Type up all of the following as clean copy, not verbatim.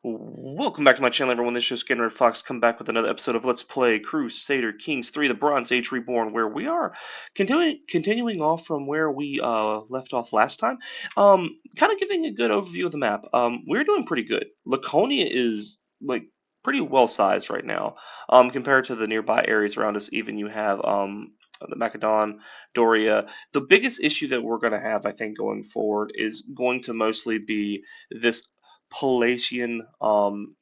Welcome back to my channel, everyone. This is Skinner Fox. Come back with another episode of Let's Play Crusader Kings 3: The Bronze Age Reborn, where we are continuing off from where we left off last time. Kind of giving a good overview of the map. We're doing pretty good. Laconia is like pretty well sized right now, compared to the nearby areas around us. Even you have the Macedon, Doria. The biggest issue that we're going to have, I think, going forward is going to mostly be this Palatian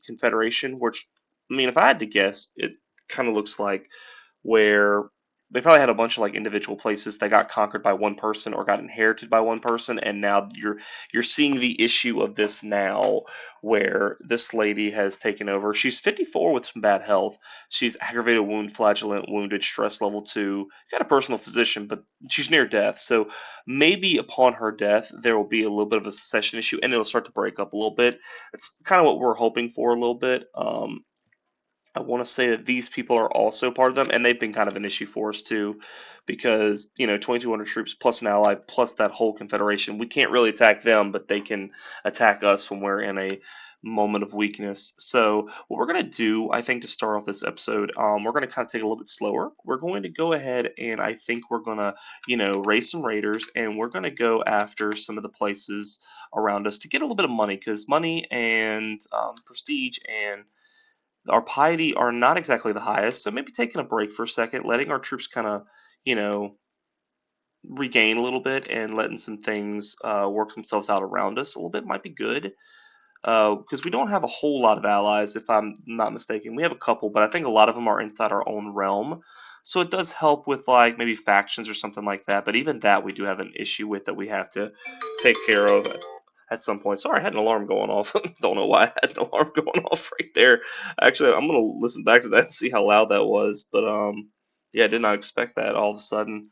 Confederation, which, I mean, if I had to guess, it kind of looks like where they probably had a bunch of like individual places that got conquered by one person or got inherited by one person, and now you're seeing the issue of this now, where this lady has taken over. She's 54 with some bad health. She's aggravated wound, flagellant, wounded, stress level 2, got a personal physician, but she's near death. So maybe upon her death, there will be a little bit of a succession issue, and it'll start to break up a little bit. It's kind of what we're hoping for a little bit. I want to say that these people are also part of them, and they've been kind of an issue for us too, because 2,200 troops plus an ally plus that whole confederation. We can't really attack them, but they can attack us when we're in a moment of weakness. So what we're gonna do, I think, to start off this episode, we're gonna kind of take it a little bit slower. We're going to go ahead and I think we're gonna, raise some raiders, and we're gonna go after some of the places around us to get a little bit of money, because money and prestige and our piety are not exactly the highest, so maybe taking a break for a second, letting our troops kind of, you know, regain a little bit and letting some things work themselves out around us a little bit might be good. Because we don't have a whole lot of allies, if I'm not mistaken. We have a couple, but I think a lot of them are inside our own realm. So it does help with like maybe factions or something like that. But even that we do have an issue with that we have to take care of at some point. Sorry, I had an alarm going off. Don't know why I had an alarm going off right there. Actually, I'm gonna listen back to that and see how loud that was. But yeah, I did not expect that all of a sudden.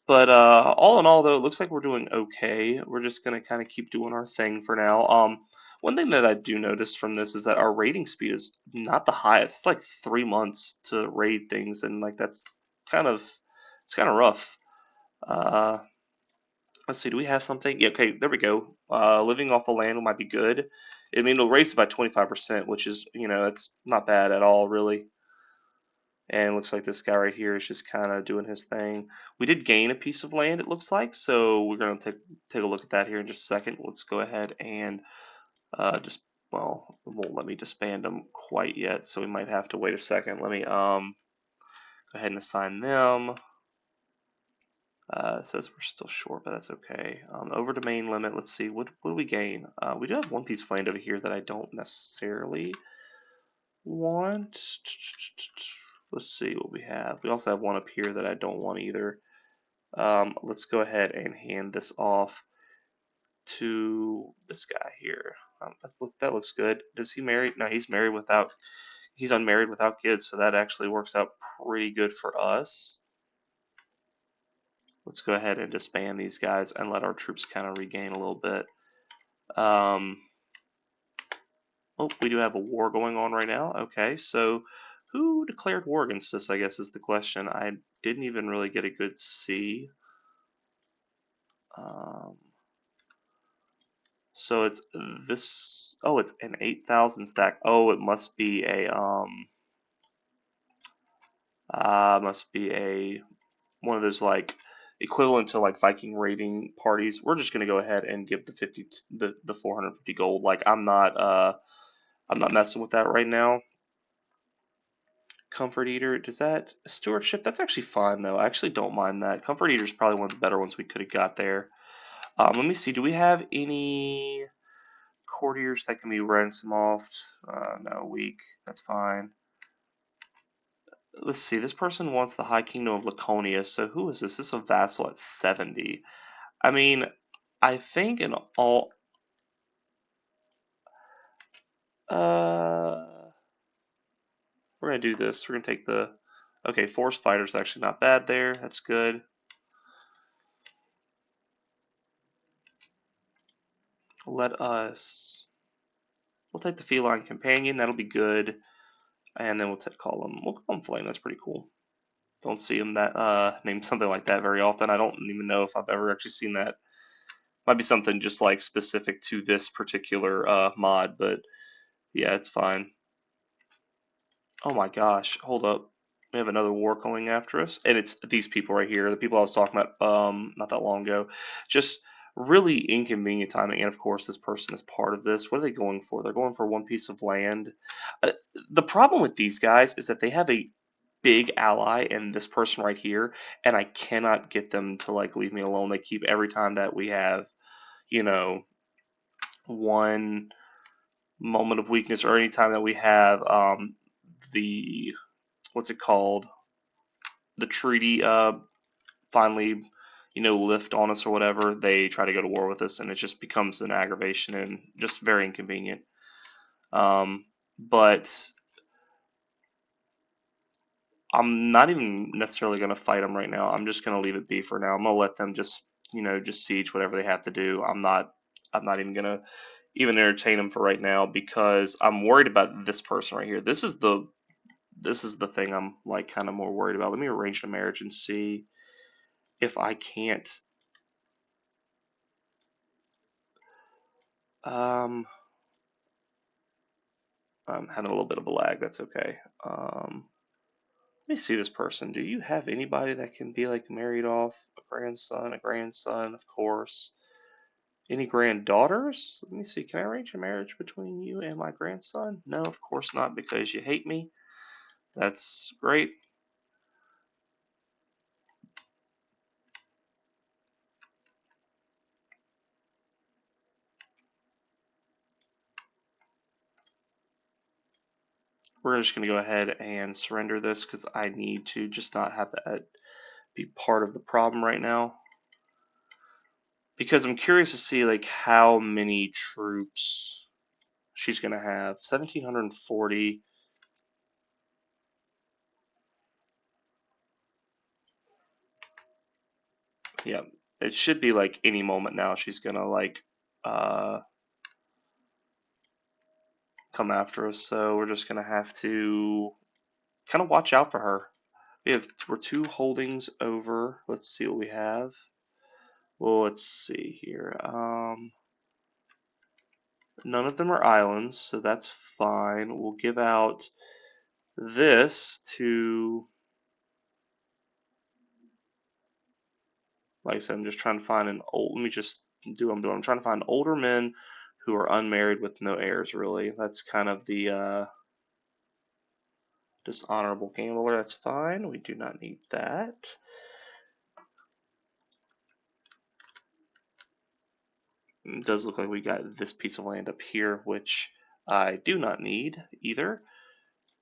But all in all, though, it looks like we're doing okay. We're just gonna kind of keep doing our thing for now. One thing that I do notice from this is that our raiding speed is not the highest. It's like 3 months to raid things, and like that's kind of it's kind of rough. Uh, let's see, do we have something? Yeah, okay, there we go. Living off the land might be good. I mean, it'll raise it by 25%, which is, that's not bad at all, really. And it looks like this guy right here is just kind of doing his thing. We did gain a piece of land, it looks like, so we're going to take a look at that here in just a second. Let's go ahead and just, well, it won't let me disband them quite yet, so we might have to wait a second. Let me go ahead and assign them. It says we're still short, but that's okay. Over domain limit, let's see, what do we gain? We do have one piece of land over here that I don't necessarily want. Let's see what we have. We also have one up here that I don't want either. Let's go ahead and hand this off to this guy here. That looks good. Does he marry? No, he's unmarried without kids, so that actually works out pretty good for us. Let's go ahead and disband these guys and let our troops kind of regain a little bit. Oh, we do have a war going on right now. Okay, so who declared war against us, I guess, is the question. I didn't even really get a good see. Um, so it's this. Oh, it's an 8,000 stack. Oh, it must be a one of those like equivalent to like Viking raiding parties. We're just gonna go ahead and give the 450 gold. Like I'm not messing with that right now. Comfort Eater, does that stewardship? That's actually fine though. I actually don't mind that. Comfort Eater is probably one of the better ones we could have got there. Let me see. Do we have any courtiers that can be ransom off? No, weak. That's fine. Let's see. This person wants the High Kingdom of Laconia. So who is this? This is a vassal at 70. I mean, I think in all. We're gonna do this. We're gonna take the. Okay, force fighters actually not bad there. That's good. Let us. We'll take the feline companion. That'll be good. And then we'll call him Flame. That's pretty cool. Don't see him that named something like that very often. I don't even know if I've ever actually seen that. Might be something just like specific to this particular mod, but Yeah, it's fine. Oh my gosh, hold up. We have another war coming after us, and it's these people right here, the people I was talking about not that long ago. Just really inconvenient timing, and of course this person is part of this. What are they going for? They're going for one piece of land. Uh, the problem with these guys is that they have a big ally in this person right here, and I cannot get them to like leave me alone. They keep every time that we have, you know, one moment of weakness or any time that we have the what's it called, the treaty finally, lift on us or whatever, they try to go to war with us, and it just becomes an aggravation and just very inconvenient. But I'm not even necessarily going to fight them right now. I'm just going to leave it be for now. I'm going to let them just, just siege whatever they have to do. I'm not even going to even entertain them for right now because I'm worried about this person right here. This is the thing I'm like kind of more worried about. Let me arrange the marriage and see if I can't. Um, I'm having a little bit of a lag. That's okay. Let me see this person. Do you have anybody that can be like married off? A grandson, of course. Any granddaughters? Let me see. Can I arrange a marriage between you and my grandson? No, of course not, because you hate me. That's great. We're just going to go ahead and surrender this because I need to just not have that be part of the problem right now. Because I'm curious to see like how many troops she's going to have. 1,740. Yeah, it should be like any moment now she's going to like uh, come after us. So we're just going to have to kind of watch out for her. We're two holdings over. Let's see what we have. Well, let's see here. None of them are islands, so that's fine. We'll give out this to, like I said, I'm just trying to find an old. Let me just do what I'm doing. I'm trying to find older men who are unmarried with no heirs. Really, that's kind of the dishonorable gambler. That's fine. We do not need that. It does look like we got this piece of land up here, which I do not need either.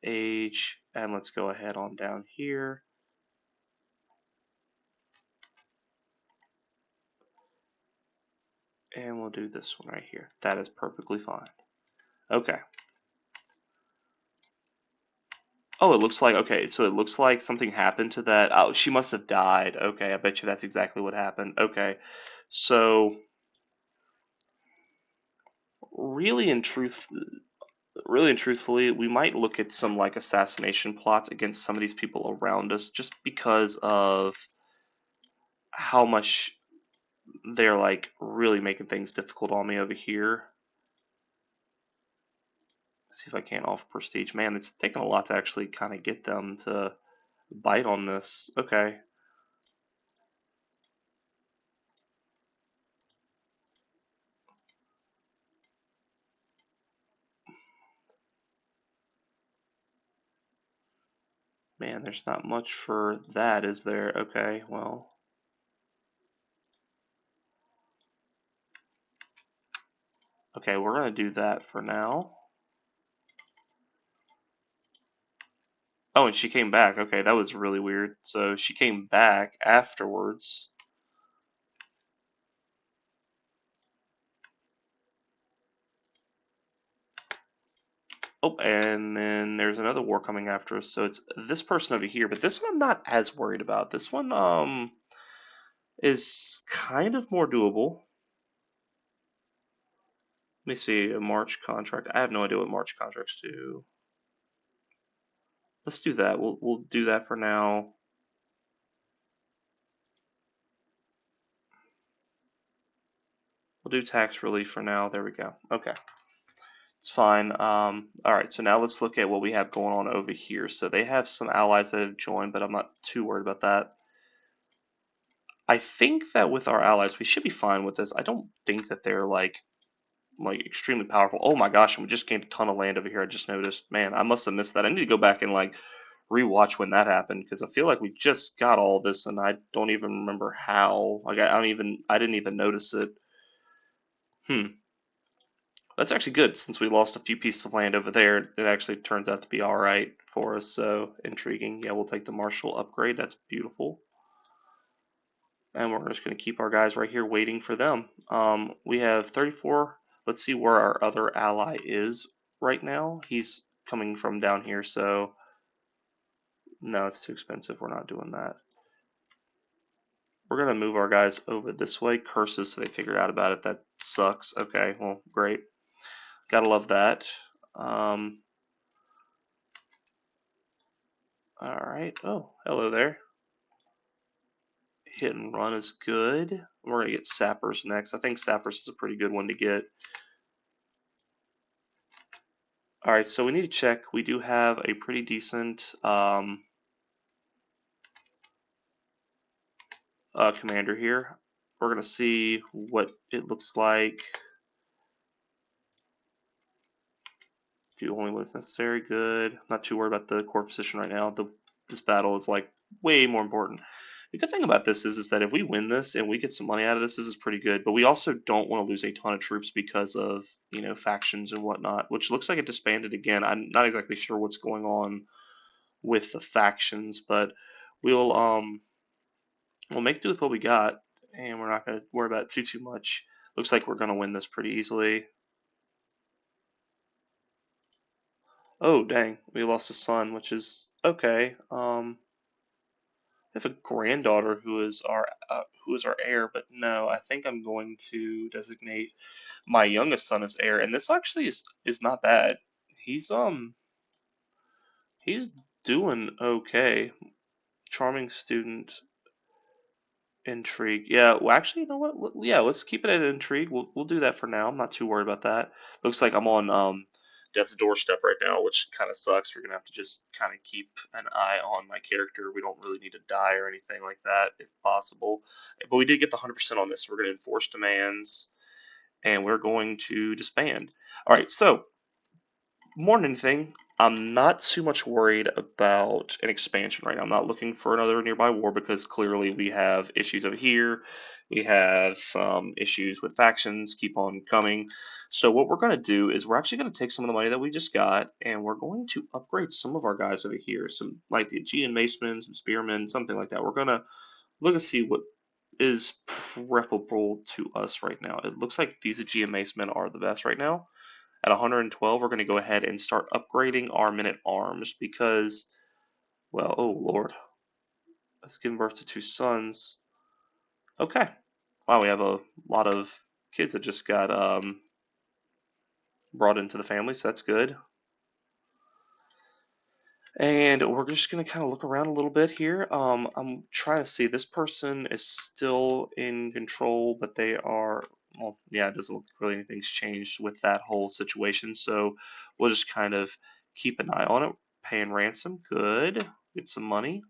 Age, and let's go ahead on down here. And we'll do this one right here. That is perfectly fine. Okay. Oh, it looks like, okay, so it looks like something happened to that. Oh, she must have died. Okay, I bet you that's exactly what happened. Okay. So, really and truth really and truthfully, we might look at some like assassination plots against some of these people around us just because of how much they're like really making things difficult on me over here. See if I can't offer prestige. Man, it's taken a lot to actually kind of get them to bite on this. Okay. Man, there's not much for that, is there? Okay, well. Okay, we're going to do that for now. Oh, and she came back. Okay, that was really weird. So she came back afterwards. Oh, and then there's another war coming after us. So it's this person over here, but this one I'm not as worried about. This one is kind of more doable. Let me see, a March contract. I have no idea what March contracts do. Let's do that. We'll do that for now. We'll do tax relief for now. There we go. Okay. It's fine. Alright, so now let's look at what we have going on over here. So they have some allies that have joined, but I'm not too worried about that. I think that with our allies, we should be fine with this. I don't think that they're like extremely powerful. Oh my gosh, and we just gained a ton of land over here. I just noticed. Man, I must have missed that. I need to go back and like rewatch when that happened because I feel like we just got all this and I don't even remember how. Like I didn't even notice it. Hmm. That's actually good since we lost a few pieces of land over there. It actually turns out to be all right for us. So intriguing. Yeah, we'll take the martial upgrade. That's beautiful. And we're just going to keep our guys right here waiting for them. We have 34. Let's see where our other ally is right now. He's coming from down here, so no, it's too expensive. We're not doing that. We're going to move our guys over this way. Curses, so they figured out about it. That sucks. Okay, well, great. Gotta love that. Alright. Oh, hello there. Hit and run is good. We're going to get Sappers next. I think Sappers is a pretty good one to get. Alright, so we need to check. We do have a pretty decent commander here. We're going to see what it looks like. Do only what's necessary. Good. Not too worried about the core position right now. This battle is like way more important. The good thing about this is that if we win this and we get some money out of this, this is pretty good. But we also don't want to lose a ton of troops because of factions and whatnot, which looks like it disbanded again. I'm not exactly sure what's going on with the factions, but we'll we'll make do with what we got, and we're not going to worry about it too much. Looks like we're going to win this pretty easily. Oh dang, we lost a son, which is okay. I have a granddaughter who is our heir, but no, I think I'm going to designate my youngest son as heir, and this actually is not bad. He's he's doing okay. Charming student, intrigue. Yeah, well, actually, you know what? Yeah, let's keep it at intrigue. We'll do that for now. I'm not too worried about that. Looks like I'm on death's doorstep right now, which kind of sucks. We're gonna have to just kind of keep an eye on my character. We don't really need to die or anything like that, if possible. But we did get the 100% on this. So we're gonna enforce demands, and we're going to disband. All right, so more than anything, I'm not too much worried about an expansion right now. I'm not looking for another nearby war because clearly we have issues over here. We have some issues with factions keep on coming. So what we're going to do is we're actually going to take some of the money that we just got and we're going to upgrade some of our guys over here. Some like the Aegean Macemen, some Spearmen, something like that. We're going to look and see what is preferable to us right now. It looks like these Aegean Macemen are the best right now. At 112, we're going to go ahead and start upgrading our men at arms because, well, oh lord, let's give birth to two sons. Okay, wow, we have a lot of kids that just got brought into the family, so that's good. And we're just going to kind of look around a little bit here. I'm trying to see, this person is still in control, but they are, well, yeah, it doesn't look like really anything's changed with that whole situation. So we'll just kind of keep an eye on it. Paying ransom, good. Get some money.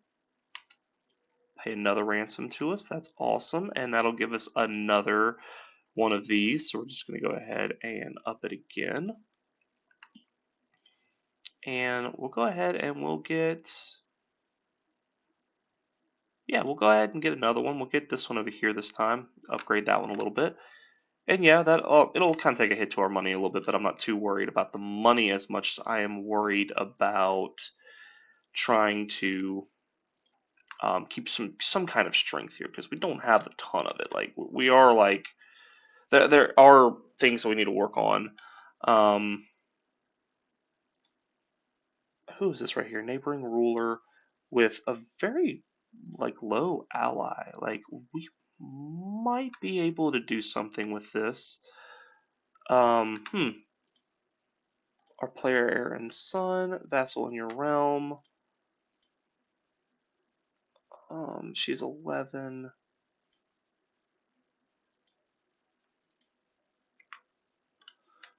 Pay another ransom to us, that's awesome. And that'll give us another one of these. So we're just going to go ahead and up it again. And we'll go ahead and we'll get, yeah, we'll go ahead and get another one. We'll get this one over here this time. Upgrade that one a little bit. And yeah, that it'll kind of take a hit to our money a little bit, but I'm not too worried about the money as much as I am worried about trying to keep some kind of strength here because we don't have a ton of it. Like we are like there are things that we need to work on. Who is this right here? Neighboring ruler with a very like low ally. Like we might be able to do something with this. Our player heir and son, vassal in your realm. She's 11.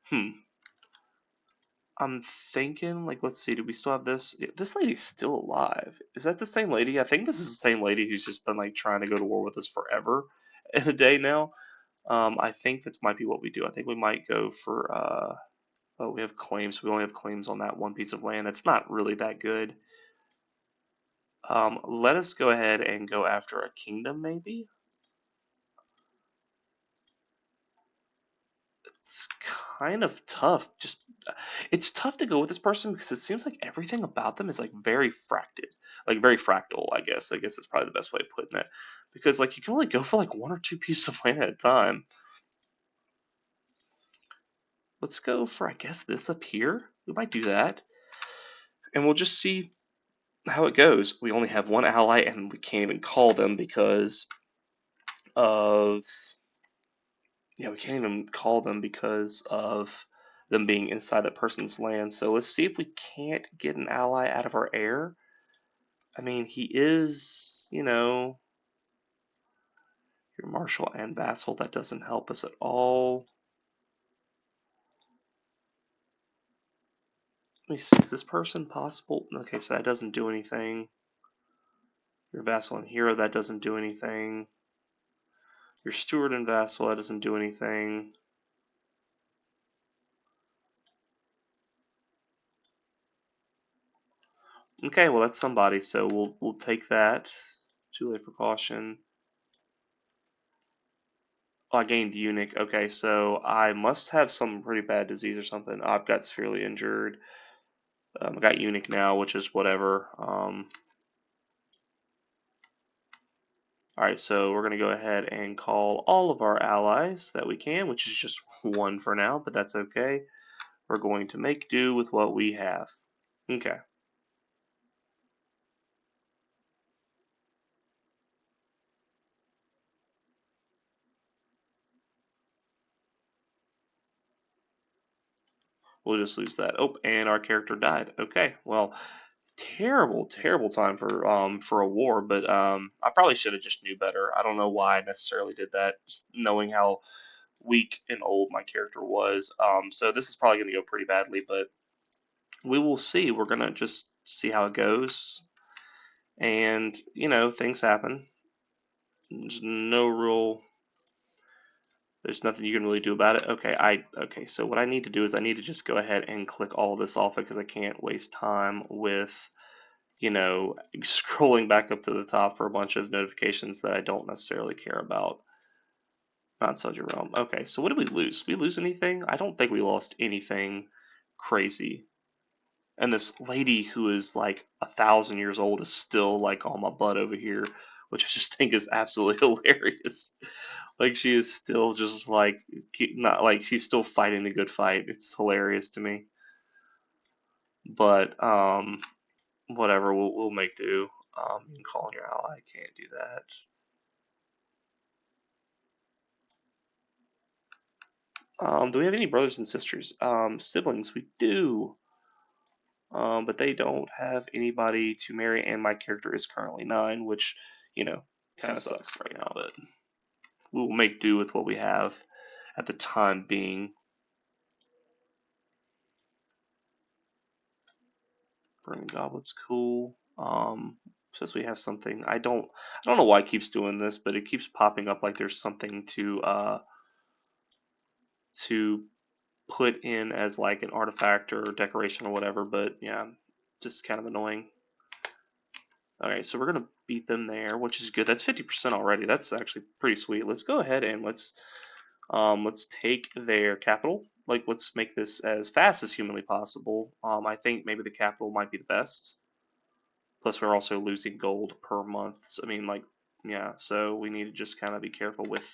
Hmm. I'm thinking, like, let's see, do we still have this? This lady's still alive. Is that the same lady? I think this is the same lady who's just been like trying to go to war with us forever in a day now. I think that might be what we do. I think we might go for oh, we have claims. We only have claims on that one piece of land. That's not really that good. Let us go ahead and go after a kingdom, maybe. It's kind of tough. Just it's tough to go with this person because it seems like everything about them is like very fracted, like very fractal. I guess that's probably the best way of putting it. Because like you can only go for like one or two pieces of land at a time. Let's go for I guess this up here. We might do that, and we'll just see how it goes. We only have one ally, and we can't even call them because of yeah, we can't even call them because of them being inside that person's land. So let's see if we can't get an ally out of our air. I mean, he is, you know, your marshal and vassal. That doesn't help us at all. Let me see, is this person possible? Okay, so that doesn't do anything. Your vassal and hero, that doesn't do anything. Your steward and vassal, that doesn't do anything. Okay, well that's somebody, so we'll take that. Two-way precaution. Oh, I gained eunuch. Okay, so I must have some pretty bad disease or something. I've got severely injured. I got eunuch now, which is whatever. Alright, so we're going to go ahead and call all of our allies that we can, which is just one for now, but that's okay. We're going to make do with what we have. Okay. We'll just lose that. Oh, and our character died. Okay, well, terrible, terrible time for a war, but I probably should have just knew better. I don't know why I necessarily did that, just knowing how weak and old my character was. So this is probably going to go pretty badly, but we will see. We're going to just see how it goes. And, you know, things happen. There's no real, there's nothing you can really do about it. Okay, so what I need to do is I need to just go ahead and click all of this off because I can't waste time with, you know, scrolling back up to the top for a bunch of notifications that I don't necessarily care about. Not Soldier Realm. Okay, so what did we lose? Did we lose anything? I don't think we lost anything crazy. And this lady who is like 1,000 years old is still like on my butt over here, which I just think is absolutely hilarious. Like she is still just like not like she's still fighting a good fight. It's hilarious to me. But whatever, we'll make do. You can call on your ally. Can't do that. Do we have any brothers and sisters? Siblings, we do. But they don't have anybody to marry, and my character is currently 9, which, you know, kind of sucks right now, but we will make do with what we have at the time being. Burning Goblet's cool. Says we have something. I don't know why it keeps doing this, but it keeps popping up like there's something to put in as like an artifact or decoration or whatever. But yeah, just kind of annoying. Okay, so we're gonna beat them there, which is good. That's 50% already. That's actually pretty sweet. Let's go ahead and let's take their capital. Like let's make this as fast as humanly possible. I think maybe the capital might be the best. Plus, we're also losing gold per month. So, I mean, like, yeah. So we need to just kind of be careful with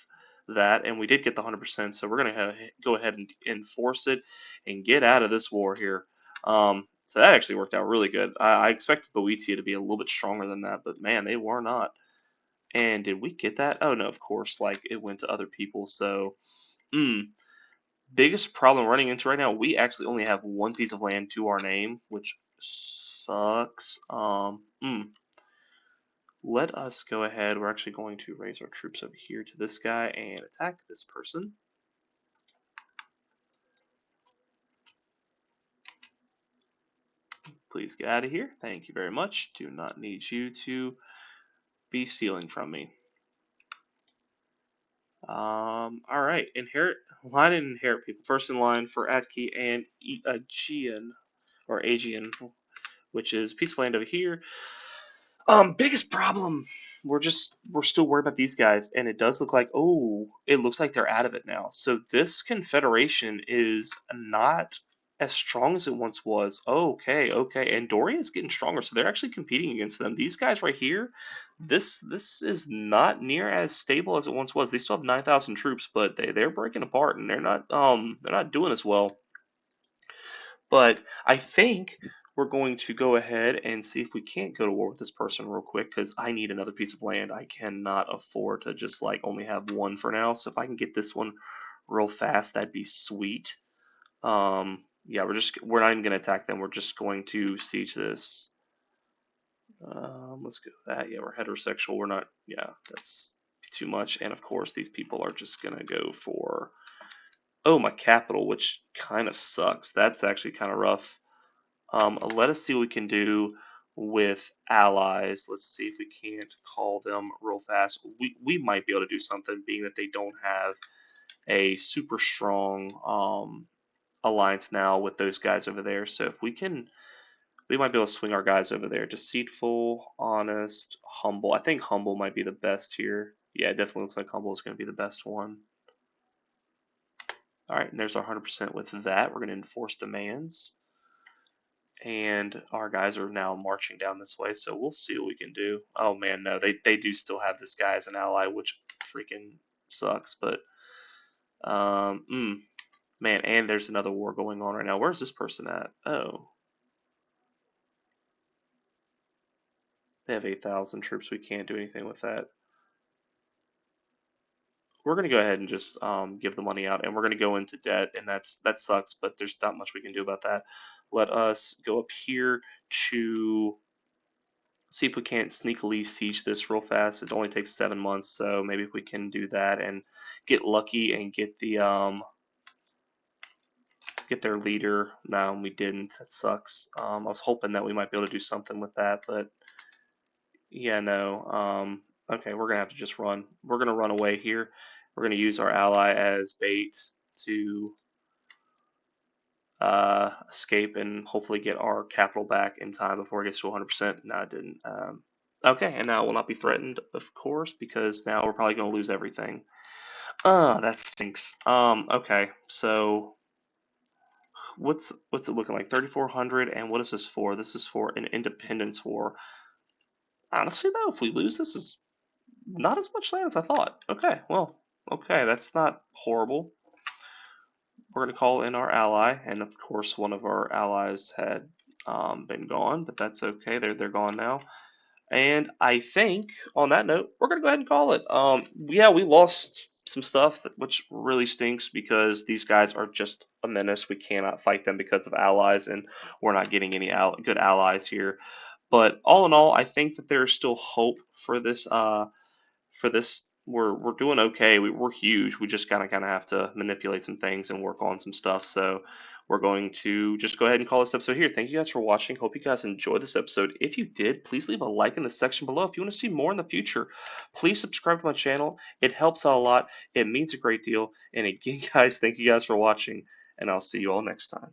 that. And we did get the 100%, so we're gonna go ahead and enforce it and get out of this war here. So that actually worked out really good. I expected Boeotia to be a little bit stronger than that, but man, they were not. And did we get that? Oh no, of course. Like it went to other people. So, biggest problem running into right now, we actually only have one piece of land to our name, which sucks. Let us go ahead. We're actually going to raise our troops over here to this guy and attack this person. Please get out of here. Thank you very much. Do not need you to be stealing from me. All right. Inherit line and inherit people. First in line for Atki and Aegean or Aegean, which is piece of land over here. Biggest problem. We're still worried about these guys, and it does look like it looks like they're out of it now. So this confederation is not as strong as it once was. Okay, okay, and Doria is getting stronger, so they're actually competing against them. These guys right here, this is not near as stable as it once was. They still have 9,000 troops, but they're breaking apart, and they're not doing as well. But I think we're going to go ahead and see if we can't go to war with this person real quick because I need another piece of land. I cannot afford to just like only have one for now. So if I can get this one real fast, that'd be sweet. Yeah, we're not even gonna attack them. We're just going to siege this. Let's go with that. Yeah, we're heterosexual. We're not. Yeah, that's too much. And of course, these people are just gonna go for my capital, which kind of sucks. That's actually kind of rough. Let us see what we can do with allies. Let's see if we can't call them real fast. We might be able to do something, being that they don't have a super strong alliance now with those guys over there. So if we can, we might be able to swing our guys over there. Deceitful, honest, humble. I think humble might be the best here. Yeah, it definitely looks like humble is going to be the best one. All right, and there's our 100% with that. We're going to enforce demands. And our guys are now marching down this way, so we'll see what we can do. Oh man, no, they do still have this guy as an ally, which freaking sucks. But man, and there's another war going on right now. Where's this person at? Oh, they have 8,000 troops. We can't do anything with that. We're gonna go ahead and just give the money out, and we're gonna go into debt, and that sucks. But there's not much we can do about that. Let us go up here to see if we can't sneakily siege this real fast. It only takes 7 months, so maybe if we can do that and get lucky and get get their leader. No, we didn't. That sucks. I was hoping that we might be able to do something with that, but yeah, no. Okay, we're gonna have to just run. We're gonna run away here. We're gonna use our ally as bait to escape and hopefully get our capital back in time before it gets to 100%. No, it didn't. Okay, and now we'll not be threatened, of course, because now we're probably going to lose everything. That stinks. Okay, so what's it looking like? 3,400, and what is this for? This is for an independence war. Honestly, though, if we lose, this is not as much land as I thought. Okay, well, okay, that's not horrible. We're going to call in our ally, and of course, one of our allies had been gone, but that's okay. They're gone now. And I think on that note, we're gonna go ahead and call it. Yeah, we lost some stuff, which really stinks because these guys are just a menace. We cannot fight them because of allies, and we're not getting any good allies here. But all in all, I think that there's still hope for this. We're doing okay. We're huge. We just kind of have to manipulate some things and work on some stuff. So we're going to just go ahead and call this episode here. Thank you guys for watching. Hope you guys enjoyed this episode. If you did, please leave a like in the section below. If you want to see more in the future, please subscribe to my channel. It helps out a lot. It means a great deal. And again, guys, thank you guys for watching, and I'll see you all next time.